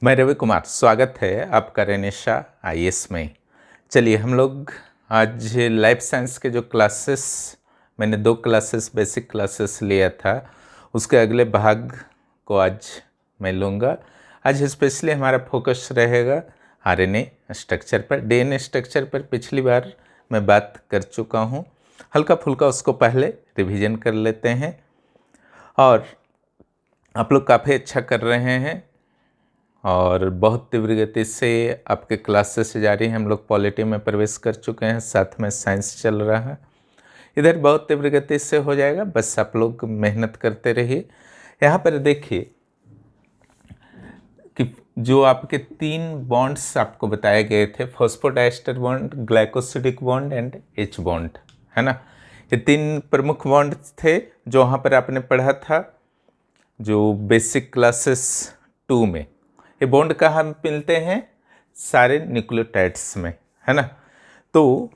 मैं रवि कुमार, स्वागत है आपका रेनिशा आईएएस में। चलिए हम लोग आज लाइफ साइंस के जो क्लासेस, मैंने 2 क्लासेस बेसिक क्लासेस लिया था, उसके अगले भाग को आज मैं लूँगा। आज स्पेशली हमारा फोकस रहेगा आरएनए स्ट्रक्चर पर। डीएनए स्ट्रक्चर पर पिछली बार मैं बात कर चुका हूँ, हल्का फुल्का उसको पहले रिवीजन कर लेते हैं। और आप लोग काफ़ी अच्छा कर रहे हैं और बहुत तीव्र गति से आपके क्लासेस जारी हैं। हम लोग पॉलिटी में प्रवेश कर चुके हैं, साथ में साइंस चल रहा है। इधर बहुत तीव्र गति से हो जाएगा, बस आप लोग मेहनत करते रहिए। यहाँ पर देखिए कि जो आपके 3 बॉन्ड्स आपको बताए गए थे, phosphodiester bond, glycosidic bond and H bond, है ना। ये 3 प्रमुख बॉन्ड थे जो वहाँ पर आपने पढ़ा था, जो बेसिक क्लासेस 2 में। ये बॉन्ड कहाँ मिलते हैं? सारे न्यूक्लियोटाइड्स में, है ना। तो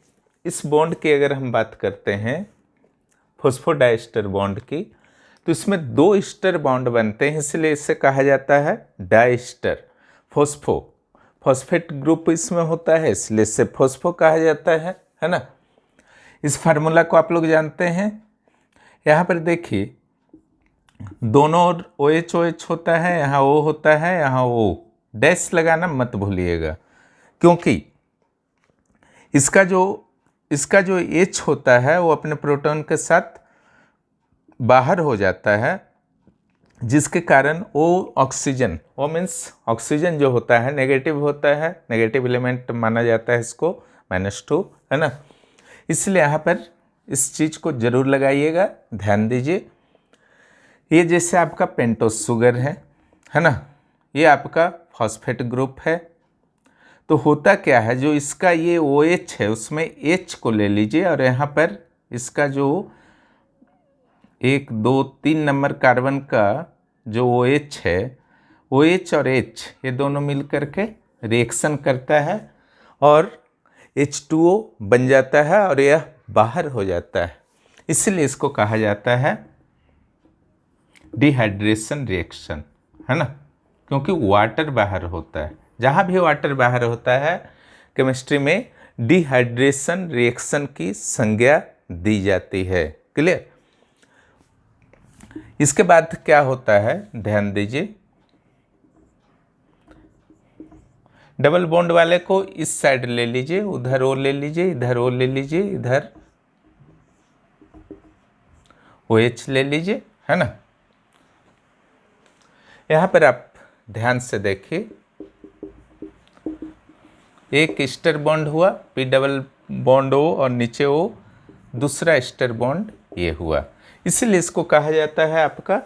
इस बॉन्ड की अगर हम बात करते हैं फॉस्फोडाइस्टर बॉन्ड की, तो इसमें 2 ईस्टर बॉन्ड बनते हैं, इसलिए इसे कहा जाता है डाइस्टर। फॉस्फेट ग्रुप इसमें होता है, इसलिए इसे फॉस्फो कहा जाता है ना। इस फार्मूला को आप लोग जानते हैं। यहाँ पर देखिए दोनों ओर OH होता है, यहाँ O होता है, यहाँ O। डैश लगाना मत भूलिएगा, क्योंकि इसका जो H होता है वो अपने प्रोटॉन के साथ बाहर हो जाता है, जिसके कारण O ऑक्सीजन, वो मीन्स ऑक्सीजन जो होता है नेगेटिव होता है, नेगेटिव एलिमेंट माना जाता है इसको, -2, है ना। इसलिए यहाँ पर इस चीज़ को जरूर लगाइएगा, ध्यान दीजिए। ये जैसे आपका पेंटोस शुगर है ना, ये आपका फॉस्फेट ग्रुप है। तो होता क्या है, जो इसका ये OH है उसमें H को ले लीजिए, और यहाँ पर इसका जो 1, 2, 3 नंबर कार्बन का जो OH है, OH और H ये दोनों मिल करके रिएक्शन करता है और H2O बन जाता है और यह बाहर हो जाता है। इसलिए इसको कहा जाता है डिहाइड्रेशन रिएक्शन, है ना, क्योंकि वाटर बाहर होता है। जहाँ भी वाटर बाहर होता है केमिस्ट्री में डिहाइड्रेशन रिएक्शन की संज्ञा दी जाती है। क्लियर? इसके बाद क्या होता है, ध्यान दीजिए। डबल बॉन्ड वाले को इस साइड ले लीजिए, उधर O ले लीजिए, इधर O ले लीजिए, इधर OH ले लीजिए, है ना। यहाँ पर आप ध्यान से देखिए, एक ईस्टर बॉन्ड हुआ, P डबल बॉन्ड O और नीचे O, दूसरा ईस्टर बॉन्ड ये हुआ। इसीलिए इसको कहा जाता है आपका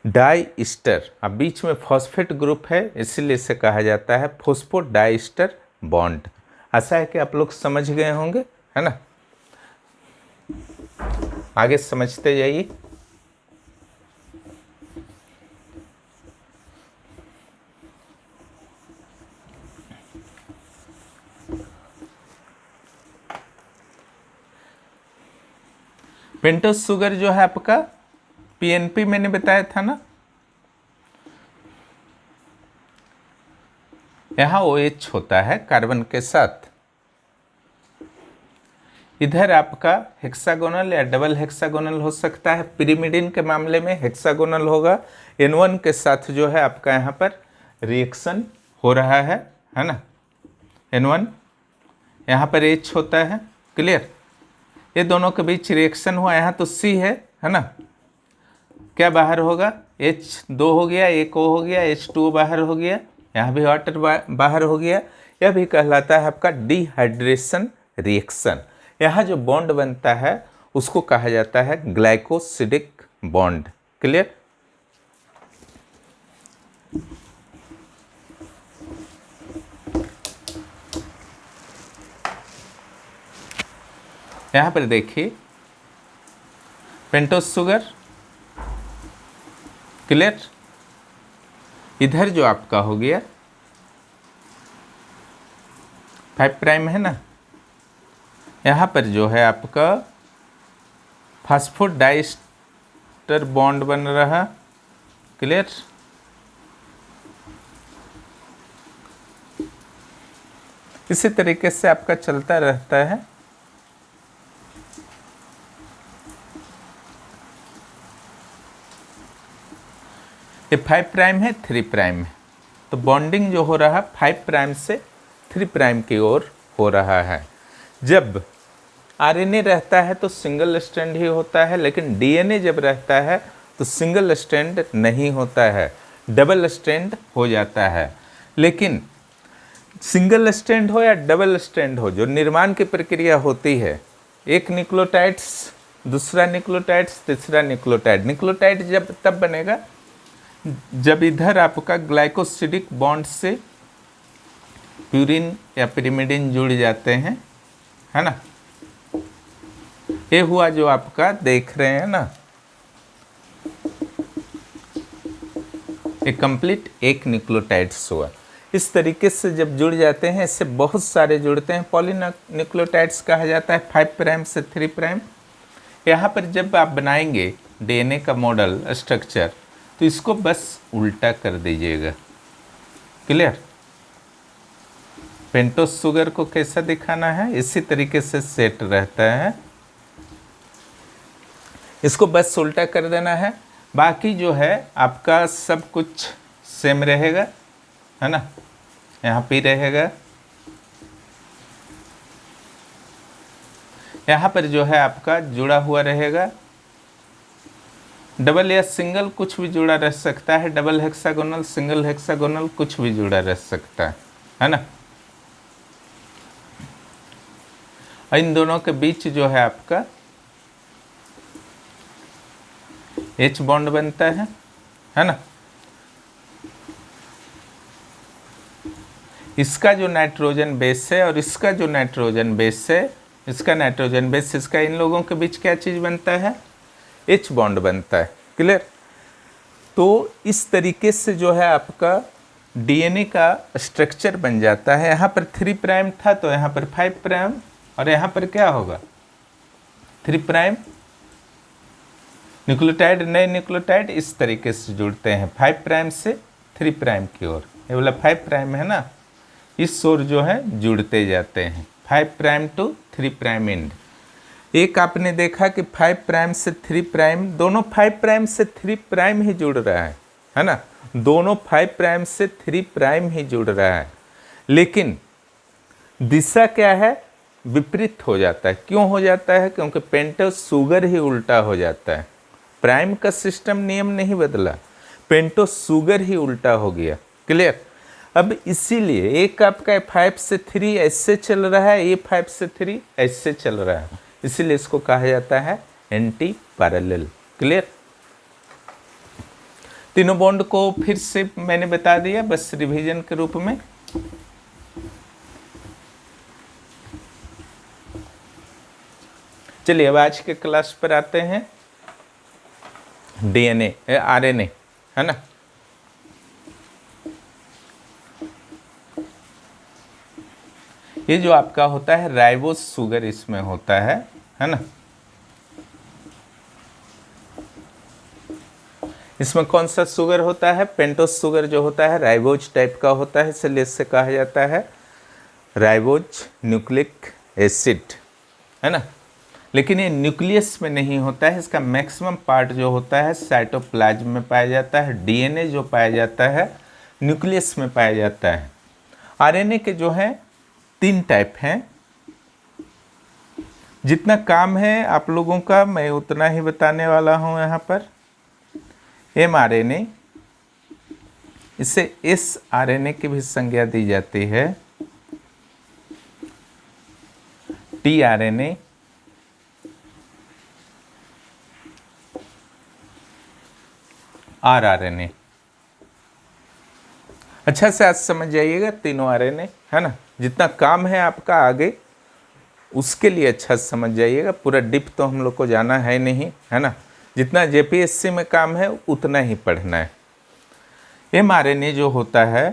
डाई ईस्टर। अब बीच में फॉस्फेट ग्रुप है, इसीलिए इसे कहा जाता है फॉस्फोडाइस्टर बॉन्ड। आशा है कि आप लोग समझ गए होंगे, है ना। आगे समझते जाइए। पेंटोस शुगर जो है आपका PNP मैंने बताया था ना, यहाँ OH होता है कार्बन के साथ। इधर आपका हेक्सागोनल या डबल हेक्सागोनल हो सकता है। पिरिमिडिन के मामले में हेक्सागोनल होगा। N1 के साथ जो है आपका यहाँ पर रिएक्शन हो रहा है ना। N1 यहाँ पर H होता है। क्लियर? ये दोनों के बीच रिएक्शन हुआ, यहाँ तो C है ना। क्या बाहर होगा? H2 हो गया, एक O हो गया, H2O बाहर हो गया, यहाँ भी वाटर बाहर हो गया। यह भी कहलाता है आपका डिहाइड्रेशन रिएक्शन। यहाँ जो बॉन्ड बनता है उसको कहा जाता है ग्लाइकोसिडिक बॉन्ड। क्लियर? यहाँ पर देखिए पेंटोस शुगर। क्लियर? इधर जो आपका हो गया 5' है ना, यहाँ पर जो है आपका फास्फोडाइस्टर बॉन्ड बन रहा। क्लियर? इसी तरीके से आपका चलता रहता है। ये 5 प्राइम है, 3 प्राइम है, तो बॉन्डिंग जो हो रहा है 5 प्राइम से 3 प्राइम की ओर हो रहा है। जब आरएनए रहता है तो सिंगल स्ट्रैंड ही होता है, लेकिन डीएनए जब रहता है तो सिंगल स्ट्रैंड नहीं होता है, डबल स्ट्रैंड हो जाता है। लेकिन सिंगल स्ट्रैंड हो या डबल स्ट्रैंड हो, जो निर्माण की प्रक्रिया होती है, एक न्यूक्लियोटाइड्स, दूसरा न्यूक्लियोटाइड्स, तीसरा न्यूक्लियोटाइड। न्यूक्लियोटाइड जब तब बनेगा जब इधर आपका ग्लाइकोसिडिक बॉन्ड से प्यूरिन या पिरिमिडिन जुड़ जाते हैं, है ना। ये हुआ जो आपका देख रहे हैं ना, ये कंप्लीट एक न्यूक्लियोटाइड्स हुआ। इस तरीके से जब जुड़ जाते हैं, इससे बहुत सारे जुड़ते हैं, पॉलीन्यूक्लियोटाइड्स कहा जाता है 5 प्राइम से 3 प्राइम। यहाँ पर जब आप बनाएंगे डीएनए का मॉडल स्ट्रक्चर, तो इसको बस उल्टा कर दीजिएगा। क्लियर? पेंटोस शुगर को कैसा दिखाना है, इसी तरीके से सेट रहता है, इसको बस उल्टा कर देना है। बाकी जो है आपका सब कुछ सेम रहेगा, है ना। यहाँ पे रहेगा, यहाँ पर जो है आपका जुड़ा हुआ रहेगा। डबल या सिंगल कुछ भी जुड़ा रह सकता है, डबल हेक्सागोनल, सिंगल हेक्सागोनल कुछ भी जुड़ा रह सकता है ना। इन दोनों के बीच जो है आपका H बॉन्ड बनता है ना। इसका जो नाइट्रोजन बेस है और इसका जो नाइट्रोजन बेस है, इसका नाइट्रोजन बेस, इसका, इन लोगों के बीच क्या चीज़ बनता है, H बॉन्ड बनता है। क्लियर? तो इस तरीके से जो है आपका डीएनए का स्ट्रक्चर बन जाता है। यहाँ पर 3 प्राइम था तो यहाँ पर 5 प्राइम, और यहाँ पर क्या होगा 3 प्राइम। न्यूक्लियोटाइड नए न्यूक्लियोटाइड इस तरीके से जुड़ते हैं 5 प्राइम से 3 प्राइम की ओर। ये वाला 5 प्राइम है ना, इस ओर जो है जुड़ते जाते हैं 5 प्राइम टू 3 प्राइम एंड। एक आपने देखा कि 5 प्राइम से 3 प्राइम, दोनों 5 प्राइम से 3 प्राइम ही जुड़ रहा है ना, दोनों 5 प्राइम से 3 प्राइम ही जुड़ रहा है, लेकिन दिशा क्या है, विपरीत हो जाता है। क्यों हो जाता है? क्योंकि पेंटोस शुगर ही उल्टा हो जाता है। प्राइम का सिस्टम नियम नहीं बदला, पेंटोस शुगर ही उल्टा हो गया। क्लियर? अब इसीलिए एक आपका 5 से 3 ऐसे चल रहा है, ये 5 से 3 ऐसे चल रहा है, इसीलिए इसको कहा जाता है एंटी पैरेलल। क्लियर? तीनों बॉन्ड को फिर से मैंने बता दिया, बस रिवीजन के रूप में। चलिए अब आज के क्लास पर आते हैं। डीएनए, आरएनए, है ना। ये जो आपका होता है राइबोस शुगर इसमें होता है ना। इसमें कौन सा शुगर होता है? पेंटोस शुगर जो होता है राइबोज टाइप का होता है, इसलिए इससे कहा जाता है राइबोज न्यूक्लिक एसिड, है ना। लेकिन ये न्यूक्लियस में नहीं होता है, इसका मैक्सिमम पार्ट जो होता है साइटोप्लाज्म में पाया जाता है। डीएनए जो पाया जाता है न्यूक्लियस में पाया जाता है। आरएनए के जो है 3 टाइप हैं। जितना काम है आप लोगों का मैं उतना ही बताने वाला हूं यहाँ पर। mRNA, इसे sRNA की भी संज्ञा दी जाती है। tRNA, rRNA। अच्छा से आज समझ जाइएगा तीनों आरएनए, है ना। जितना काम है आपका आगे उसके लिए अच्छा से समझ जाइएगा, पूरा डिप तो हम लोग को जाना है नहीं, है ना। जितना जेपीएससी में काम है उतना ही पढ़ना है। mRNA जो होता है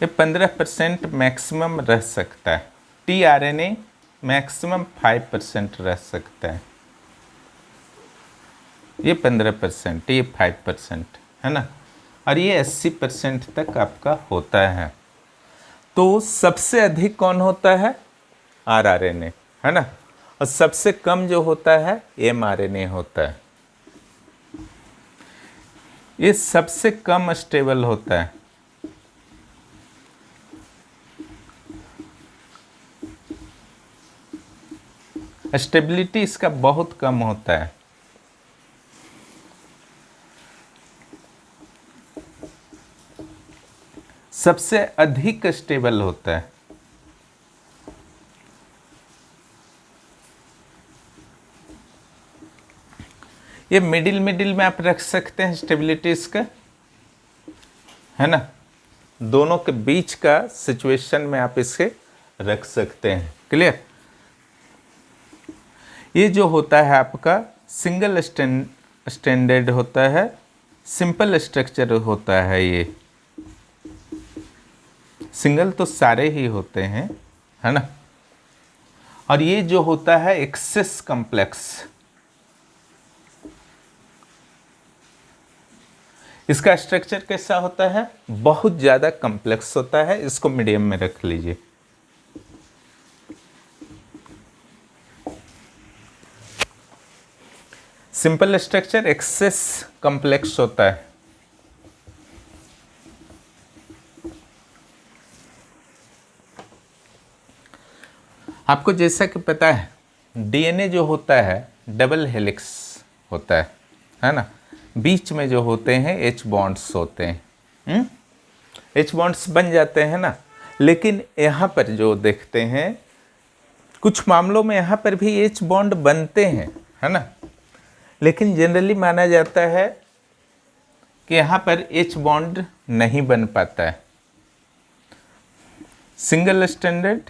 ये 15% मैक्सिमम रह सकता है। tRNA मैक्सिमम 5% रह सकता है। ये 15%, ये 5%, है ना। और ये 80% तक आपका होता है। तो सबसे अधिक कौन होता है? आरआरएनए, है ना। और सबसे कम जो होता है एमआरएनए होता है। ये सबसे कम स्टेबल होता है। स्टेबिलिटी इसका बहुत कम होता है। सबसे अधिक स्टेबल होता है। ये मिडिल में आप रख सकते हैं स्टेबिलिटी इसका, है ना। दोनों के बीच का सिचुएशन में आप इसे रख सकते हैं। क्लियर। ये जो होता है आपका सिंगल स्टैंडर्ड होता है, सिंपल स्ट्रक्चर होता है। ये सिंगल तो सारे ही होते हैं, है ना। और ये जो होता है एक्सेस कॉम्प्लेक्स, इसका स्ट्रक्चर कैसा होता है? बहुत ज़्यादा कॉम्प्लेक्स होता है। इसको मीडियम में रख लीजिए। सिंपल स्ट्रक्चर एक्सेस कॉम्प्लेक्स होता है। आपको जैसा कि पता है डीएनए जो होता है डबल हेलिक्स होता है ना। बीच में जो होते हैं एच बॉन्ड्स होते हैं। एच बॉन्ड्स बन जाते हैं ना। लेकिन यहाँ पर जो देखते हैं कुछ मामलों में यहाँ पर भी एच बॉन्ड बनते हैं, है ना। लेकिन जनरली माना जाता है कि यहाँ पर एच बॉन्ड नहीं बन पाता है। सिंगल स्टैंडर्ड,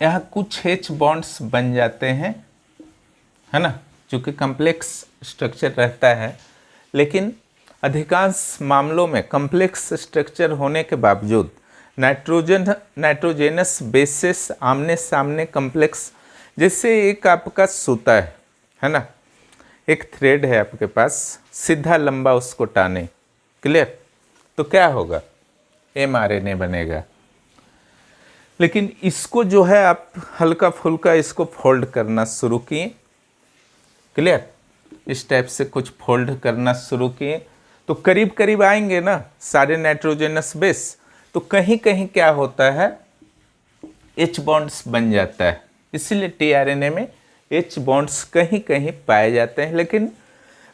यहाँ कुछ एच बॉन्ड्स बन जाते हैं, है ना, चूँकि कॉम्प्लेक्स स्ट्रक्चर रहता है। लेकिन अधिकांश मामलों में कॉम्प्लेक्स स्ट्रक्चर होने के बावजूद नाइट्रोजेनस बेसिस आमने सामने कॉम्प्लेक्स, जैसे एक आपका सूता है ना, एक थ्रेड है आपके पास, सीधा लंबा उसको टाने, क्लियर, तो क्या होगा? एमआरएनए बनेगा। लेकिन इसको जो है आप हल्का फुल्का इसको फोल्ड करना शुरू किए, क्लियर, इस टाइप से कुछ फोल्ड करना शुरू किए तो करीब करीब आएंगे ना सारे नाइट्रोजनस बेस। तो कहीं कहीं क्या होता है, एच बॉन्ड्स बन जाता है। इसीलिए टीआरएनए में एच बॉन्ड्स कहीं कहीं पाए जाते हैं। लेकिन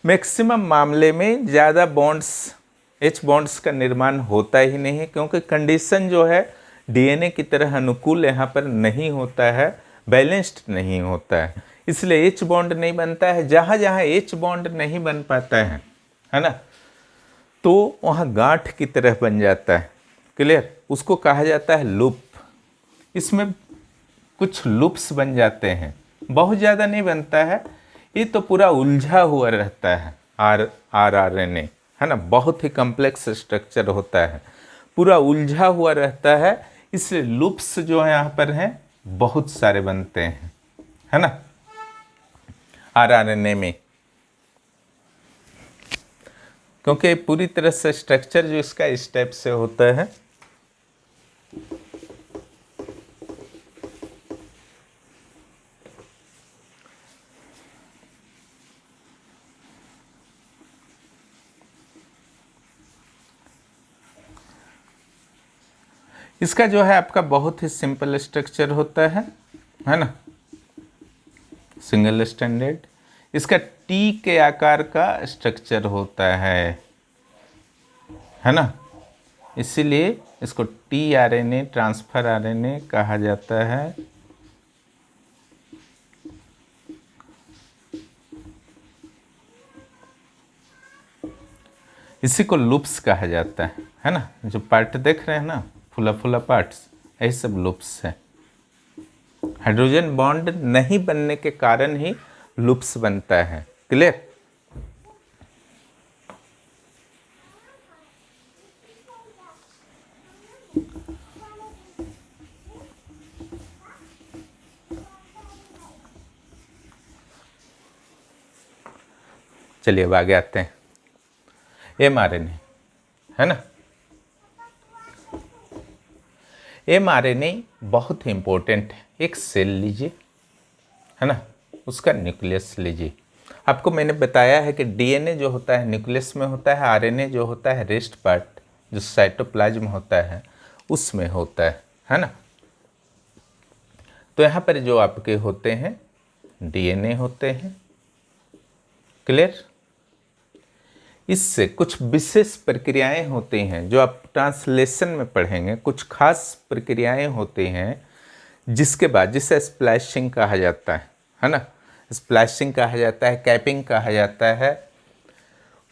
मैक्सिमम मामले में ज़्यादा बॉन्ड्स, एच बॉन्ड्स का निर्माण होता ही नहीं है, क्योंकि कंडीशन जो है डीएनए की तरह अनुकूल यहाँ पर नहीं होता है, बैलेंस्ड नहीं होता है। इसलिए एच बॉन्ड नहीं बनता है। जहाँ जहाँ एच बॉन्ड नहीं बन पाता है ना, तो वहाँ गांठ की तरह बन जाता है, क्लियर, उसको कहा जाता है लूप। इसमें कुछ लूप्स बन जाते हैं, बहुत ज़्यादा नहीं बनता है। ये तो पूरा उलझा हुआ रहता है आरआरएनए, है ना, बहुत ही कॉम्प्लेक्स स्ट्रक्चर होता है, पूरा उलझा हुआ रहता है। इसलिए लूप्स जो है यहाँ पर हैं बहुत सारे बनते हैं, है ना, आरआरएनए में, क्योंकि पूरी तरह से स्ट्रक्चर जो इसका इस टाइप से होता है। इसका जो है आपका बहुत ही सिंपल स्ट्रक्चर होता है ना, सिंगल स्टैंडर्ड। इसका टी के आकार का स्ट्रक्चर होता है ना, इसीलिए इसको टीआरएनए, ट्रांसफर आरएनए कहा जाता है। इसी को लूप्स कहा जाता है ना। जो पार्ट देख रहे हैं ना, फुला फुला पार्ट्स, यही सब लूप्स है। हाइड्रोजन बॉन्ड नहीं बनने के कारण ही लूप्स बनता है, क्लियर। चलिए अब आगे आते हैं। mRNA, है ना। mRNA बहुत ही इंपॉर्टेंट है। एक सेल लीजिए, है ना, उसका न्यूक्लियस लीजिए। आपको मैंने बताया है कि डीएनए जो होता है न्यूक्लियस में होता है, आरएनए जो होता है रेस्ट पार्ट जो साइटोप्लाज्म होता है उसमें होता है ना। तो यहाँ पर जो आपके होते हैं डीएनए होते हैं, क्लियर। इससे कुछ विशेष प्रक्रियाएं होती हैं जो आप ट्रांसलेशन में पढ़ेंगे। कुछ खास प्रक्रियाएं होती हैं जिसके बाद, जिसे स्प्लैशिंग कहा जाता है ना, स्प्लैशिंग कहा जाता है, कैपिंग कहा जाता है।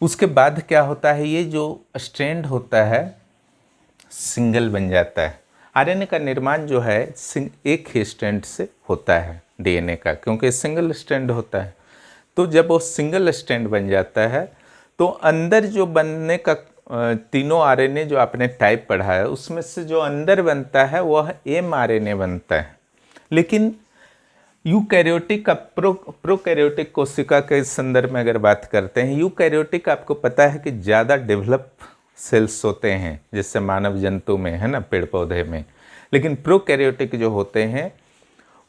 उसके बाद क्या होता है, ये जो स्ट्रैंड होता है सिंगल बन जाता है। आरएनए का निर्माण जो है एक ही स्ट्रैंड से होता है डीएनए का, क्योंकि सिंगल स्ट्रैंड होता है। तो जब वो सिंगल स्ट्रैंड बन जाता है तो अंदर जो बनने का तीनों आरएनए जो आपने टाइप पढ़ा है उसमें से जो अंदर बनता है वह mRNA बनता है। लेकिन यूकैरियोटिक का प्रोकैरियोटिक कोशिका के संदर्भ में अगर बात करते हैं, यूकैरियोटिक आपको पता है कि ज़्यादा डेवलप सेल्स होते हैं जैसे मानव जंतु में, है ना, पेड़ पौधे में। लेकिन प्रोकैरियोटिक जो होते हैं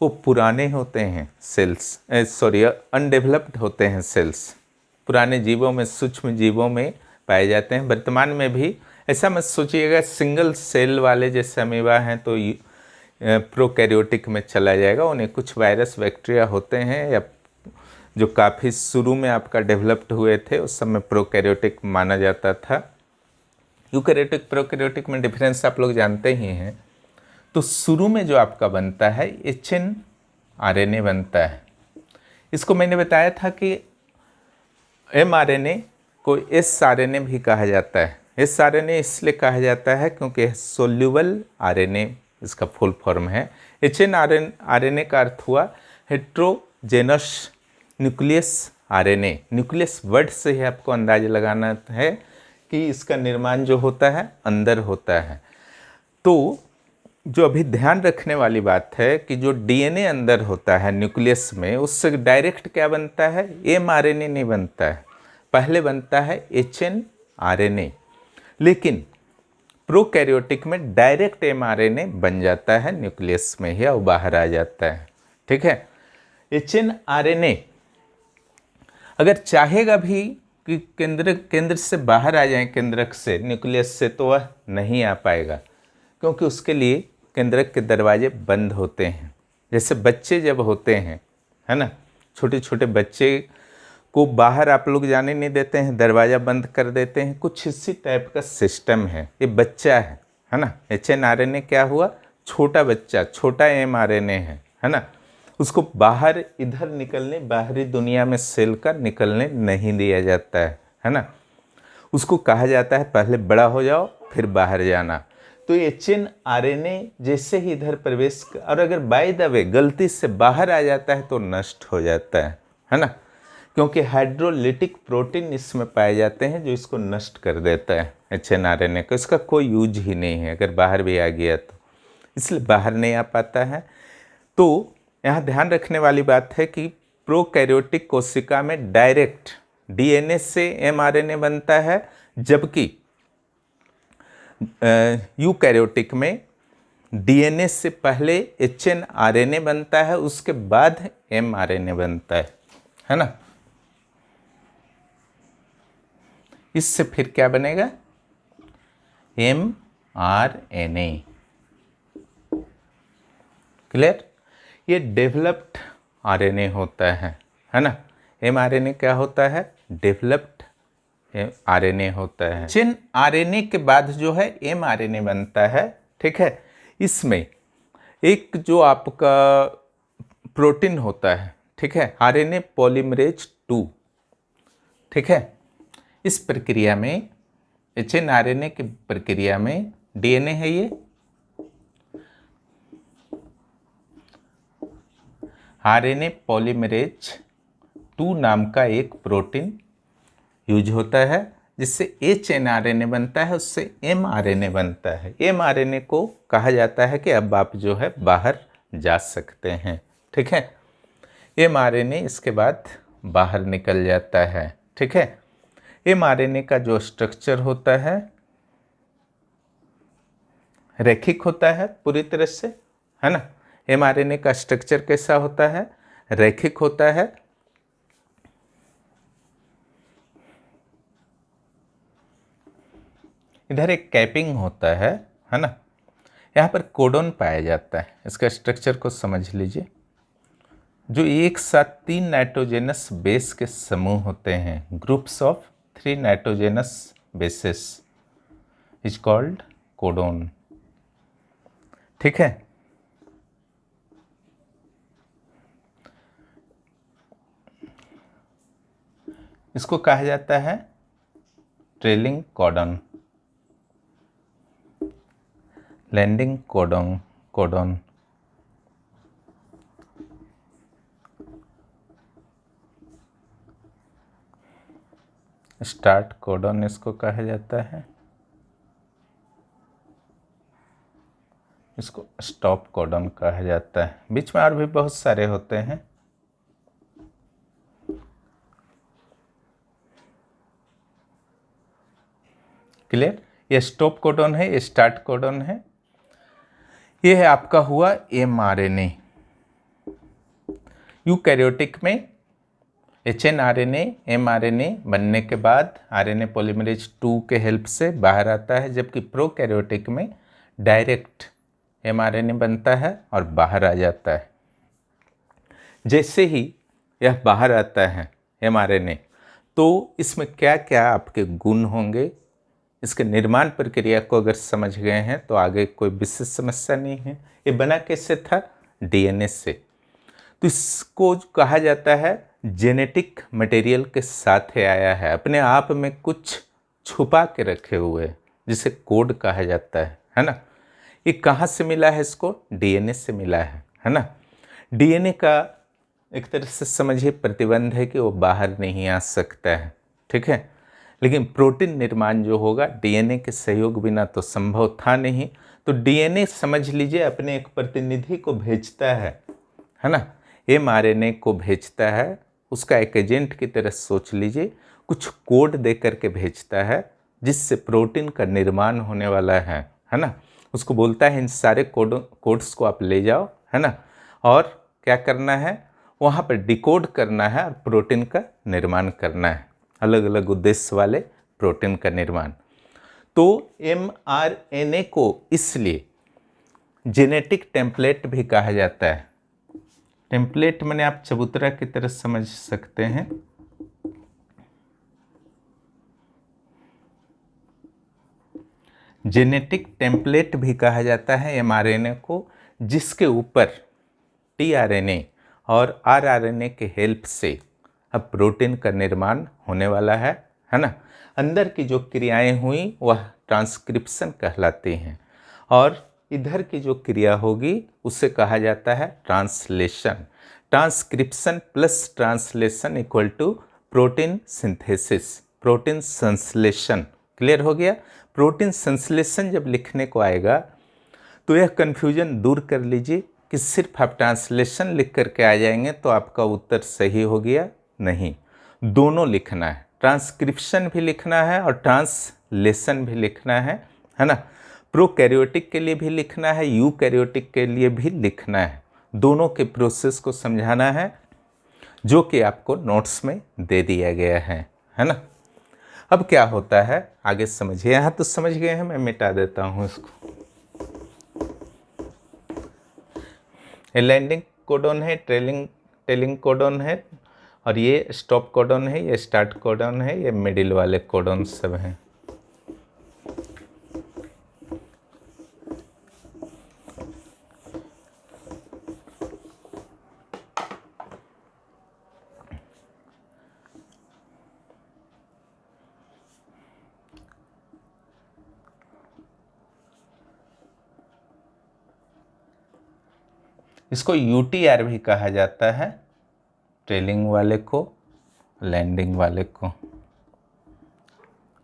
वो पुराने होते हैं सेल्स, अनडेवलप्ड होते हैं सेल्स। पुराने जीवों में, सूक्ष्म जीवों में पाए जाते हैं। वर्तमान में भी ऐसा मत सोचिएगा सिंगल सेल वाले जैसे अमीबा हैं तो प्रोकैरियोटिक में चला जाएगा। उन्हें कुछ वायरस बैक्टीरिया होते हैं या जो काफ़ी शुरू में आपका डेवलप्ड हुए थे उस समय प्रोकैरियोटिक माना जाता था। यूकैरियोटिक प्रोकैरियोटिक में डिफरेंस आप लोग जानते ही हैं। तो शुरू में जो आपका बनता है mRNA बनता है। इसको मैंने बताया था कि mRNA को sRNA भी कहा जाता है। sRNA इसलिए कहा जाता है क्योंकि सोल्यूबल RNA इसका फुल फॉर्म है। hnRNA का अर्थ हुआ heterogeneous nucleus RNA। Nucleus word से ही आपको अंदाजा लगाना है कि इसका निर्माण जो होता है अंदर होता है। तो जो अभी ध्यान रखने वाली बात है कि जो डीएनए अंदर होता है न्यूक्लियस में उससे डायरेक्ट क्या बनता है, mRNA नहीं बनता है, पहले बनता है hnRNA। लेकिन प्रोकैरियोटिक में डायरेक्ट mRNA बन जाता है न्यूक्लियस में ही और बाहर आ जाता है। ठीक है। hnRNA अगर चाहेगा भी कि केंद्र से बाहर आ जाए, केंद्रक से, न्यूक्लियस से, तो वह नहीं आ पाएगा क्योंकि उसके लिए केंद्रक के दरवाजे बंद होते हैं। जैसे बच्चे जब होते हैं, है ना, छोटे छोटे बच्चे को बाहर आप लोग जाने नहीं देते हैं, दरवाज़ा बंद कर देते हैं, कुछ इसी टाइप का सिस्टम है। ये बच्चा है ना। hnRNA क्या हुआ, छोटा बच्चा, छोटा mRNA है ना। उसको बाहर इधर निकलने, बाहरी दुनिया में सेल का निकलने नहीं दिया जाता है ना। उसको कहा जाता है पहले बड़ा हो जाओ फिर बाहर जाना। तो hnRNA जैसे ही इधर प्रवेश, और अगर बाय द वे गलती से बाहर आ जाता है तो नष्ट हो जाता है ना, क्योंकि हाइड्रोलिटिक प्रोटीन इसमें पाए जाते हैं जो इसको नष्ट कर देता है hnRNA को। इसका कोई यूज ही नहीं है अगर बाहर भी आ गया तो, इसलिए बाहर नहीं आ पाता है। तो यहाँ ध्यान रखने वाली बात है कि प्रोकैरियोटिक कोशिका में डायरेक्ट डीएनए से mRNA बनता है, जबकि यूकैरियोटिक में डीएनए से पहले hnRNA बनता है, उसके बाद mRNA बनता है ना। इससे फिर क्या बनेगा, mRNA। क्लियर। ये डेवलप्ड आरएनए होता है ना। mRNA क्या होता है, डेवलप्ड आरएनए होता है। चेन आरएनए के बाद जो है mRNA बनता है। ठीक है। इसमें एक जो आपका प्रोटीन होता है, ठीक है, आरएनए पॉलीमरेज 2। ठीक है। इस प्रक्रिया में, hnRNA की प्रक्रिया में, डीएनए है ये, आरएनए पॉलीमरेज 2 नाम का एक प्रोटीन यूज होता है, जिससे hnRNA बनता है, उससे mRNA बनता है। mRNA को कहा जाता है कि अब आप जो है बाहर जा सकते हैं। ठीक है। mRNA इसके बाद बाहर निकल जाता है। ठीक है। mRNA का जो स्ट्रक्चर होता है रैखिक होता है पूरी तरह से, है ना। mRNA का स्ट्रक्चर कैसा होता है? रैखिक होता है। इधर एक कैपिंग होता है ना। यहाँ पर कोडोन पाया जाता है। इसका स्ट्रक्चर को समझ लीजिए। जो एक साथ 3 नाइट्रोजेनस बेस के समूह होते हैं, groups of 3 nitrogenous bases is called codon, ठीक है। इसको कहा जाता है trailing codon, landing codon, codon. Start codon इसको कहा जाता है। इसको स्टॉप कोडोन कहा जाता है। बीच में और भी बहुत सारे होते हैं। क्लियर? ये स्टॉप कोडोन है, ये स्टार्ट कोडोन है। ये है आपका हुआ mRNA। यूकैरियोटिक में HNRNA, mRNA बनने के बाद RNA पॉलीमरेज 2 के हेल्प से बाहर आता है, जबकि प्रोकैरियोटिक में डायरेक्ट mRNA बनता है और बाहर आ जाता है। जैसे ही यह बाहर आता है mRNA, तो इसमें क्या क्या आपके गुण होंगे, इसके निर्माण प्रक्रिया को अगर समझ गए हैं तो आगे कोई विशेष समस्या नहीं है। ये बना कैसे था? DNA से। तो इसको कहा जाता है जेनेटिक मटेरियल के साथ आया है, अपने आप में कुछ छुपा के रखे हुए, जिसे कोड कहा जाता है ना। ये कहाँ से मिला है? इसको DNA से मिला है ना। DNA का एक तरह से समझिए प्रतिबंध है कि वो बाहर नहीं आ सकता है, ठीक है। लेकिन प्रोटीन निर्माण जो होगा DNA के सहयोग बिना तो संभव था नहीं। तो DNA समझ लीजिए अपने एक प्रतिनिधि को भेजता है ना, mRNA को भेजता है, उसका एक एजेंट की तरह सोच लीजिए, कुछ कोड दे करके भेजता है जिससे प्रोटीन का निर्माण होने वाला है ना। उसको बोलता है इन सारे कोड्स को आप ले जाओ, है ना, और क्या करना है, वहाँ पर डिकोड करना है और प्रोटीन का निर्माण करना है, अलग अलग उद्देश्य वाले प्रोटीन का निर्माण। तो mRNA को इसलिए जेनेटिक टेम्पलेट भी कहा जाता है। टेम्पलेट माने आप चबूतरा की तरह समझ सकते हैं। जेनेटिक टेम्पलेट भी कहा जाता है mRNA को, जिसके ऊपर tRNA और rRNA के हेल्प से अब प्रोटीन का निर्माण होने वाला है ना। अंदर की जो क्रियाएं हुई वह ट्रांसक्रिप्शन कहलाती हैं, और इधर की जो क्रिया होगी उसे कहा जाता है translation. Transcription plus translation equal to protein synthesis, protein संश्लेषण। क्लियर हो गया? प्रोटीन संश्लेषण जब लिखने को आएगा तो यह कन्फ्यूजन दूर कर लीजिए कि सिर्फ आप ट्रांसलेशन लिख करके आ जाएंगे तो आपका उत्तर सही हो गया। नहीं, दोनों लिखना है, ट्रांसक्रिप्शन भी लिखना है और ट्रांसलेशन भी लिखना है ना। प्रोकैरियोटिक के लिए भी लिखना है, यूकैरियोटिक के लिए भी लिखना है। दोनों के प्रोसेस को समझाना है, जो कि आपको नोट्स में दे दिया गया है ना। अब क्या होता है आगे समझिए। यहाँ तो समझ गए हैं, मैं मिटा देता हूँ इसको। ये लैंडिंग कोडोन है, टेलिंग कोडोन है, और ये स्टॉप कोडोन है, ये स्टार्ट कोडोन है, ये मिडिल वाले कोडोन सब हैं। इसको UTR भी कहा जाता है, ट्रेलिंग वाले को, लैंडिंग वाले को।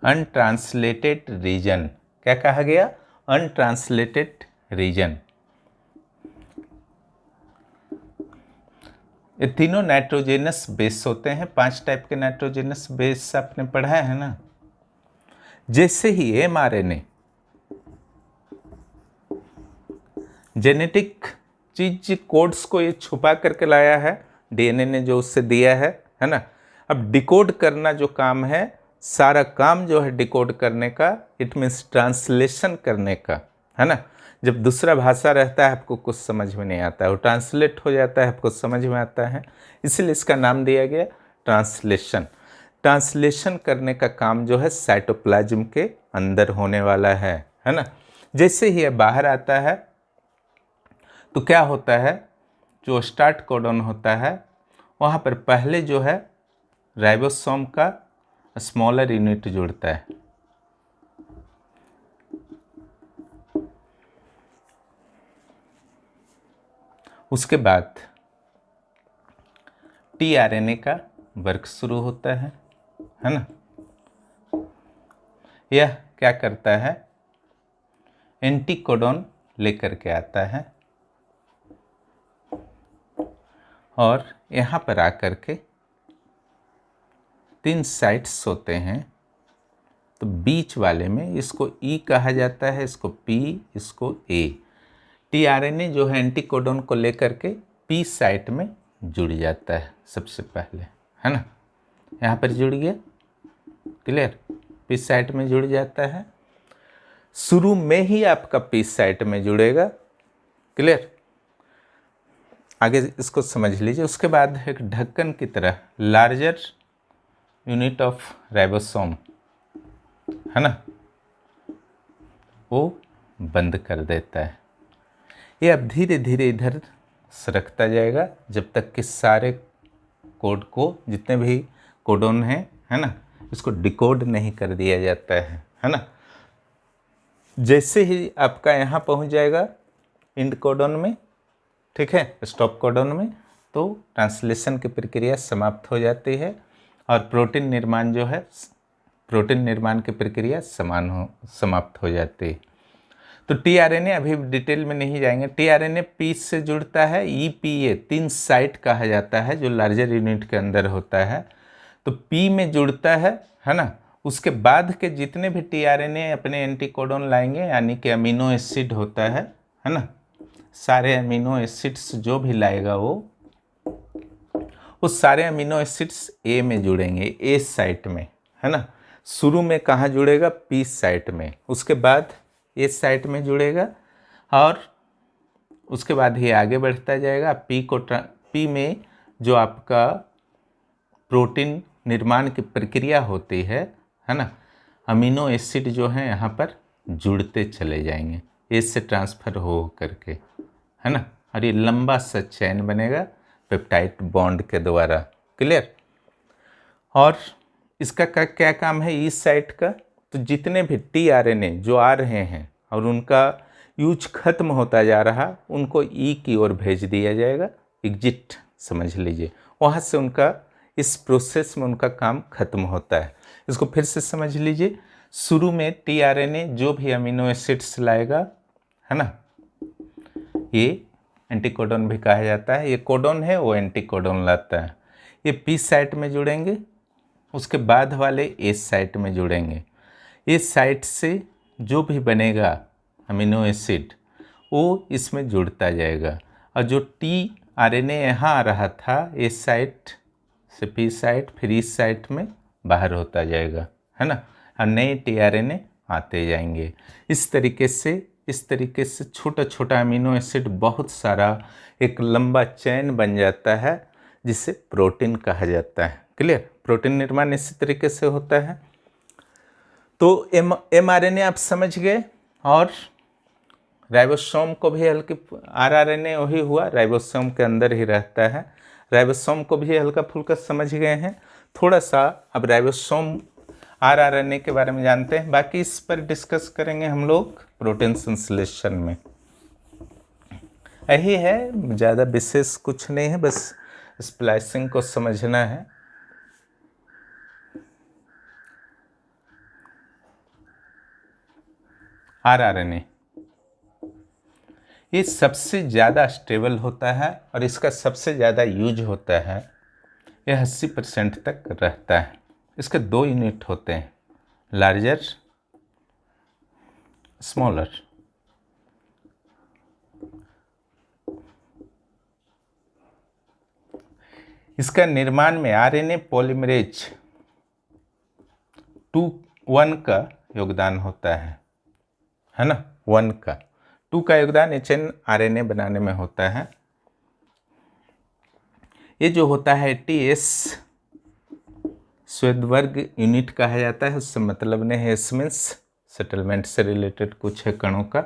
अनट्रांसलेटेड रीजन, क्या कहा गया? Untranslated region. ये तीनों नाइट्रोजेनस बेस होते हैं। 5 टाइप के नाइट्रोजेनस बेस आपने पढ़ा है ना। जैसे ही एमआरएनए जेनेटिक चीज कोड्स को ये छुपा करके लाया है, डीएनए ने जो उससे दिया है ना। अब डिकोड करना जो काम है, सारा काम जो है डिकोड करने का, इट मीन्स ट्रांसलेशन करने का, है ना। जब दूसरा भाषा रहता है आपको कुछ समझ में नहीं आता है, वो ट्रांसलेट हो जाता है आपको समझ में आता है, इसलिए इसका नाम दिया गया ट्रांसलेशन। ट्रांसलेशन करने का काम जो है साइटोप्लाज्म के अंदर होने वाला है ना। जैसे ही ये बाहर आता है तो क्या होता है, जो स्टार्ट कोडन होता है वहाँ पर पहले जो है राइबोसोम का स्मॉलर यूनिट जुड़ता है। उसके बाद टीआरएनए का वर्क शुरू होता है ना। यह क्या करता है, एंटीकोडन लेकर के आता है और यहाँ पर आकर के 3 साइट्स होते हैं। तो बीच वाले में इसको ई कहा जाता है, इसको पी, इसको ए। टीआरएनए जो है एंटीकोडन को लेकर के पी साइट में जुड़ जाता है सबसे पहले, है ना। यहाँ पर जुड़ गया, क्लियर। पी साइट में जुड़ जाता है, शुरू में ही आपका पी साइट में जुड़ेगा, क्लियर। आगे इसको समझ लीजिए। उसके बाद एक ढक्कन की तरह लार्जर यूनिट ऑफ राइबोसोम, है ना, वो बंद कर देता है। ये अब धीरे धीरे इधर सरकता जाएगा जब तक कि सारे कोड को, जितने भी कोडोन हैं, है ना, इसको डिकोड नहीं कर दिया जाता है ना। जैसे ही आपका यहाँ पहुँच जाएगा इंड कोडोन में, ठीक है, स्टॉप कोडोन में, तो ट्रांसलेशन की प्रक्रिया समाप्त हो जाती है और प्रोटीन निर्माण जो है, प्रोटीन निर्माण की प्रक्रिया समाप्त हो जाती है। तो टीआरएनए अभी डिटेल में नहीं जाएंगे। टीआरएनए पी से जुड़ता है, ईपीए 3 साइट कहा जाता है जो लार्जर यूनिट के अंदर होता है। तो पी में जुड़ता है ना। उसके बाद के जितने भी टीआरएनए अपने एंटीकोडन लाएंगे, यानी कि अमीनो एसिड होता है ना, सारे अमीनो एसिड्स जो भी लाएगा वो सारे अमीनो एसिड्स ए में जुड़ेंगे, ए साइट में, है ना। शुरू में कहाँ जुड़ेगा, पी साइट में, उसके बाद ए साइट में जुड़ेगा और उसके बाद ये आगे बढ़ता जाएगा। पी में जो आपका प्रोटीन निर्माण की प्रक्रिया होती है ना, अमीनो एसिड जो है यहाँ पर जुड़ते चले जाएंगे ए से ट्रांसफ़र हो करके, है ना। और ये लंबा सा चैन बनेगा पेप्टाइड बॉन्ड के द्वारा, क्लियर। और इसका क्या काम है इस साइट का, तो जितने भी टीआरएनए जो आ रहे हैं और उनका यूज खत्म होता जा रहा, उनको ई की ओर भेज दिया जाएगा, एग्जिट समझ लीजिए। वहाँ से उनका इस प्रोसेस में उनका काम खत्म होता है। इसको फिर से समझ लीजिए। शुरू में टीआरएनए जो भी अमीनो एसिड्स लाएगा, है ना, ये एंटीकोडन भी कहा जाता है। ये कोडन है, वो एंटीकोडन लाता है। ये पी साइट में जुड़ेंगे, उसके बाद वाले ए साइट में जुड़ेंगे। ए साइट से जो भी बनेगा अमीनो एसिड वो इसमें जुड़ता जाएगा। और जो टीआरएनए यहाँ आ रहा था, ए साइट से पी साइट, फिर इस साइट में बाहर होता जाएगा, है ना। और नए टीआरएनए आते जाएंगे। इस तरीके से छोटा छोटा अमीनो एसिड बहुत सारा एक लंबा चैन बन जाता है, जिसे प्रोटीन कहा जाता है, क्लियर। प्रोटीन निर्माण इसी तरीके से होता है। तो एमआरएनए आप समझ गए, और राइबोसोम को भी हल्की, आरआरएनए वही हुआ, राइबोसोम के अंदर ही रहता है। राइबोसोम को भी हल्का फुल्का समझ गए हैं। थोड़ा सा अब राइबोसोम आरआरएनए के बारे में जानते हैं, बाकी इस पर डिस्कस करेंगे हम लोग प्रोटीन संश्लेषण में। यही है, ज़्यादा विशेष कुछ नहीं है, बस स्प्लाइसिंग को समझना है। आरआरएनए ये सबसे ज़्यादा स्टेबल होता है और इसका सबसे ज़्यादा यूज होता है। यह 80% तक रहता है। इसके 2 यूनिट होते हैं, लार्जर, स्मॉलर। इसका निर्माण में आरएनए पॉलीमरेज 1 का योगदान होता है ना। 1 का 2 का योगदान hnRNA बनाने में होता है। ये जो होता है टीएस श्वेतवर्ग यूनिट कहा जाता है। उससे मतलब नहीं है, एस मीन्स सेटलमेंट से रिलेटेड कुछ है कणों का,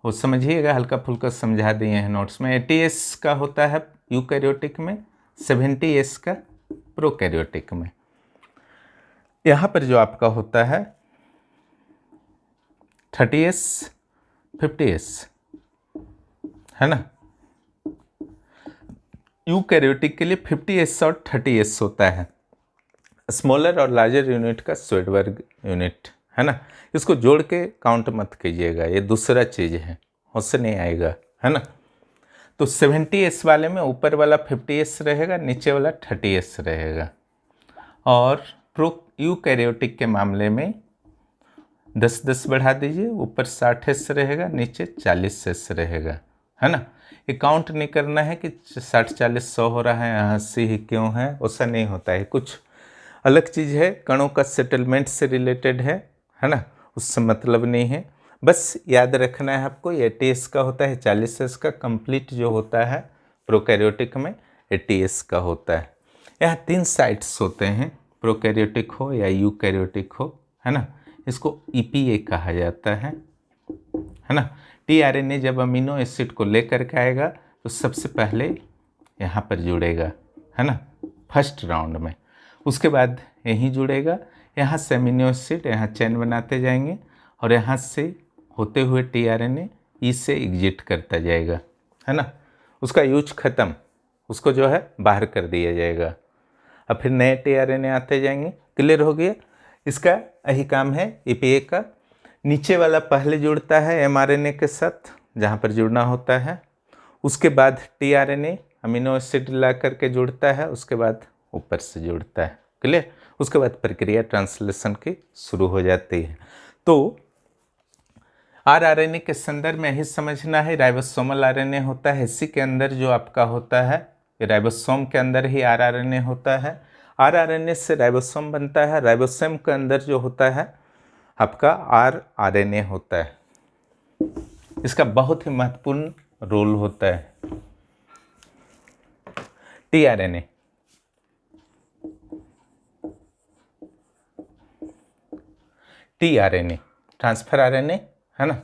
वो समझिएगा, हल्का फुल्का समझा दिए हैं नोट्स में। 80s का होता है यूकैरियोटिक में, 70s का प्रोकैरियोटिक में। यहाँ पर जो आपका होता है 30s 50s है ना। यूकैरियोटिक के लिए 50s और 30s होता है। स्मॉलर और लार्जर यूनिट का श्वेतवर्ग यूनिट है ना। इसको जोड़ के काउंट मत कीजिएगा, ये दूसरा चीज़ है, उससे नहीं आएगा, है ना। तो 70s वाले में ऊपर वाला 50s रहेगा, नीचे वाला 30s रहेगा। और यूकैरियोटिक के मामले में 10-10 बढ़ा दीजिए, ऊपर 60s रहेगा, नीचे 40s रहेगा, है ना। ये काउंट नहीं करना है कि 60 40 100 हो रहा है, 80 ही क्यों है, ऐसा नहीं होता है। कुछ अलग चीज़ है, कणों का सेटलमेंट से रिलेटेड है ना, उससे मतलब नहीं है। बस याद रखना है आपको, 80s का होता है, 40s का कंप्लीट जो होता है प्रोकैरियोटिक में 80s का होता है। यहाँ 3 साइट्स होते हैं, प्रोकैरियोटिक हो या यूकैरियोटिक हो, है ना। इसको EPA कहा जाता है ना। tRNA जब अमीनो एसिड को लेकर के आएगा तो सबसे पहले यहाँ पर जुड़ेगा, है ना, फर्स्ट राउंड में। उसके बाद यहीं जुड़ेगा, यहाँ से अमीनो एसिड यहाँ चेन बनाते जाएंगे और यहाँ से होते हुए tRNA ई से एग्जिट करता जाएगा, है ना। उसका यूज ख़त्म, उसको जो है बाहर कर दिया जाएगा। अब फिर नए tRNA आते जाएंगे। क्लियर हो गया। इसका यही काम है EPA का। नीचे वाला पहले जुड़ता है mRNA के साथ, जहाँ पर जुड़ना होता है। उसके बाद tRNA अमीनो एसिड ला करके जुड़ता है, उसके बाद ऊपर से जुड़ता है। क्लियर। उसके बाद प्रक्रिया ट्रांसलेशन की शुरू हो जाती है। तो rRNA के संदर्भ में ही समझना है, राइबोसोमल RNA होता है, इसी के अंदर जो आपका होता है, राइबोसोम के अंदर ही rRNA होता है। rRNA से राइबोसोम बनता है, राइबोसोम के अंदर जो होता है आपका rRNA होता है। इसका बहुत ही महत्वपूर्ण रोल होता है। tRNA ट्रांसफर RNA है ना,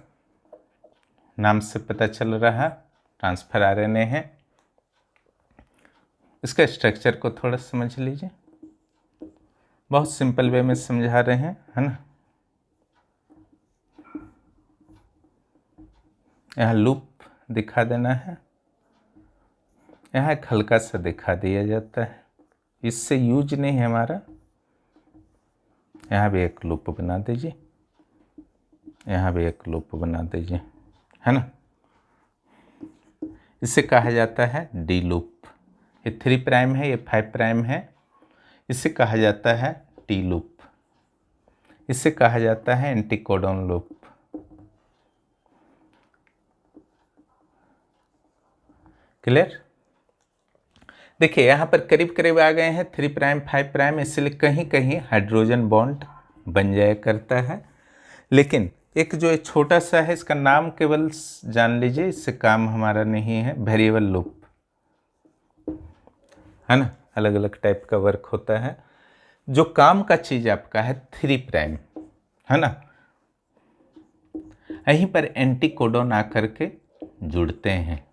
नाम से पता चल रहा है ट्रांसफर RNA है। इसका स्ट्रक्चर को थोड़ा समझ लीजिए, बहुत सिंपल वे में समझा रहे हैं, है ना। यहाँ लूप दिखा देना है, यहाँ एक हल्का सा दिखा दिया जाता है, इससे यूज नहीं है हमारा। यहाँ भी एक लूप बना दीजिए, यहाँ भी एक लूप बना दीजिए, है ना। इसे कहा जाता है डी लूप। ये 3 प्राइम है, ये 5 प्राइम है। इसे कहा जाता है टी लूप। इसे कहा जाता है एंटीकोडॉन लूप। क्लियर। देखिए यहाँ पर करीब करीब आ गए हैं 3 प्राइम 5 प्राइम, इसलिए कहीं कहीं हाइड्रोजन बॉन्ड बन जाया करता है। लेकिन एक जो छोटा सा है, इसका नाम केवल जान लीजिए, इससे काम हमारा नहीं है। वेरिएबल लूप है ना, अलग अलग टाइप का वर्क होता है। जो काम का चीज आपका है 3 प्राइम, है ना, यहीं पर एंटीकोडॉन आकर के जुड़ते हैं।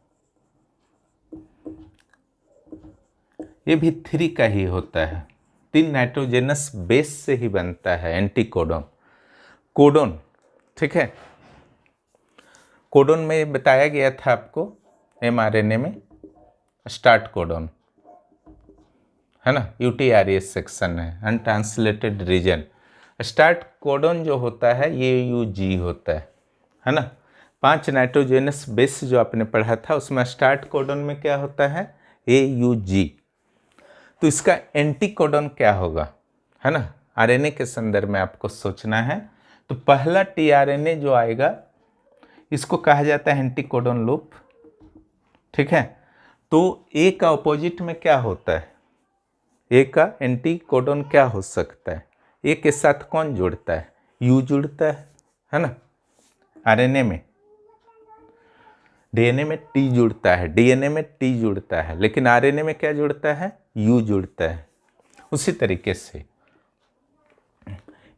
ये भी 3 का ही होता है, 3 नाइट्रोजेनस बेस से ही बनता है एंटीकोडॉन। कोडॉन, ठीक है। कोडॉन में बताया गया था आपको mRNA में स्टार्ट कोडॉन, है ना, UTRA सेक्शन है, अनट्रांसलेटेड रीजन। स्टार्ट कोडॉन जो होता है ये UG होता है ना। 5 नाइट्रोजनस बेस जो आपने पढ़ा था उसमें स्टार्ट कोडन में क्या होता है, AUG। तो इसका एंटी कोडन क्या होगा, है ना, आरएनए के संदर्भ में आपको सोचना है। तो पहला टीआरएनए जो आएगा इसको कहा जाता है एंटी कोडन लूप, ठीक है। तो ए का अपोजिट में क्या होता है, ए का एंटी कोडन क्या हो सकता है, ए के साथ कौन जुड़ता है, यू जुड़ता है ना। आरएनए में, डीएनए में टी जुड़ता है, डीएनए में टी जुड़ता है, लेकिन आरएनए में क्या जुड़ता है, यू जुड़ता है। उसी तरीके से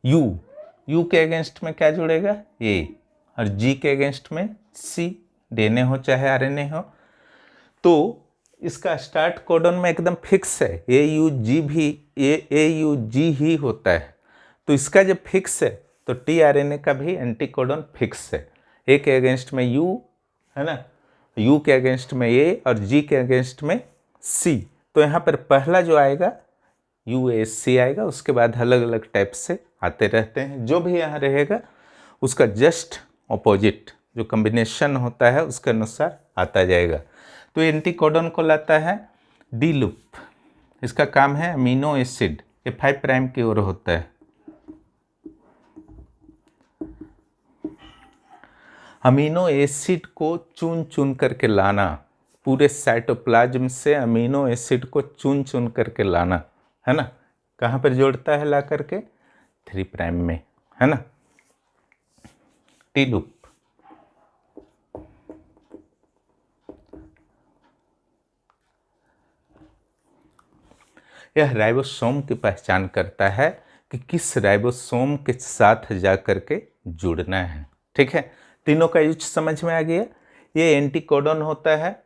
यू के अगेंस्ट में क्या जुड़ेगा, ए, और जी के अगेंस्ट में सी, डीएनए हो चाहे आरएनए हो। तो इसका स्टार्ट कोडन में एकदम फिक्स है, AUG ही होता है। तो इसका जब फिक्स है तो टीआरएनए का भी एंटी कोडन फिक्स है। ए के अगेंस्ट में यू, है ना, यू के अगेंस्ट में ए और जी के अगेंस्ट में सी। तो यहाँ पर पहला जो आएगा UAC आएगा, उसके बाद अलग अलग टाइप से आते रहते हैं। जो भी यहाँ रहेगा उसका जस्ट ऑपोजिट जो कॉम्बिनेशन होता है उसके अनुसार आता जाएगा। तो एंटी कोडन को लाता है डी लूप, इसका काम है अमीनो एसिड, ये 5 प्राइम की ओर होता है। अमीनो एसिड को चुन चुन करके लाना, पूरे साइटोप्लाज्म से अमीनो एसिड को चुन चुन करके लाना, है ना। कहाँ पर जोड़ता है ला करके, 3 प्राइम में, है ना, टी लूप। यह राइबोसोम की पहचान करता है कि किस राइबोसोम के साथ जा करके जुड़ना है, ठीक है। तीनों का यूज समझ में आ गया। ये एंटी कोडन होता है,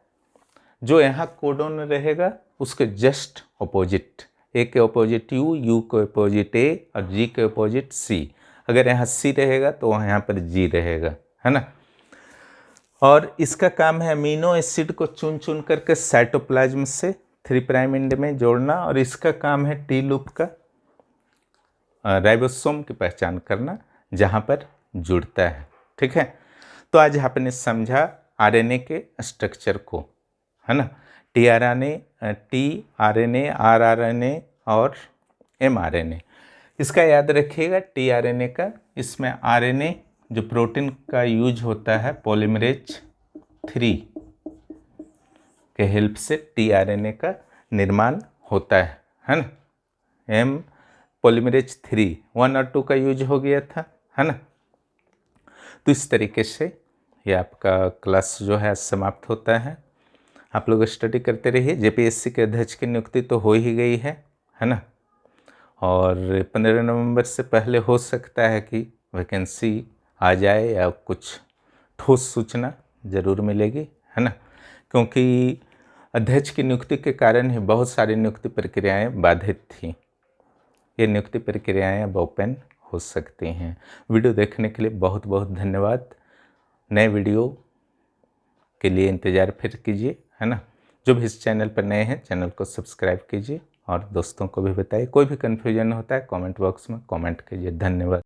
जो यहाँ कोडन रहेगा उसके जस्ट ऑपोजिट, ए के ऑपोजिट यू के ऑपोजिट ए और जी के ऑपोजिट सी। अगर यहाँ सी रहेगा तो वहाँ यहाँ पर जी रहेगा, है ना। और इसका काम है अमीनो एसिड को चुन चुन करके साइटोप्लाज्म से 3 प्राइम एंड में जोड़ना, और इसका काम है टी लूप का राइबोसोम की पहचान करना जहाँ पर जुड़ता है, ठीक है। तो आज आपने समझा आरएनए के स्ट्रक्चर को, है ना, टीआरएनए, आरआरएनए और एमआरएनए। इसका याद रखिएगा टीआरएनए का, इसमें आरएनए जो प्रोटीन का यूज होता है पॉलीमरेज 3 के हेल्प से टीआरएनए का निर्माण होता है ना। एम पॉलीमरेज 3 1 और 2 का यूज हो गया था, है ना। तो इस तरीके से ये आपका क्लास जो है समाप्त होता है। आप लोग स्टडी करते रहिए। जेपीएससी के अध्यक्ष की नियुक्ति तो हो ही गई है ना, और 15 नवंबर से पहले हो सकता है कि वैकेंसी आ जाए या कुछ ठोस सूचना ज़रूर मिलेगी, है ना, क्योंकि अध्यक्ष की नियुक्ति के कारण ही बहुत सारी नियुक्ति प्रक्रियाएं बाधित थीं। ये नियुक्ति प्रक्रियाएं अब ओपन हो सकती हैं। वीडियो देखने के लिए बहुत बहुत धन्यवाद। नए वीडियो के लिए इंतज़ार फिर कीजिए, है ना। जो भी इस चैनल पर नए हैं चैनल को सब्सक्राइब कीजिए और दोस्तों को भी बताइए। कोई भी कन्फ्यूजन होता है कमेंट बॉक्स में कमेंट कीजिए। धन्यवाद।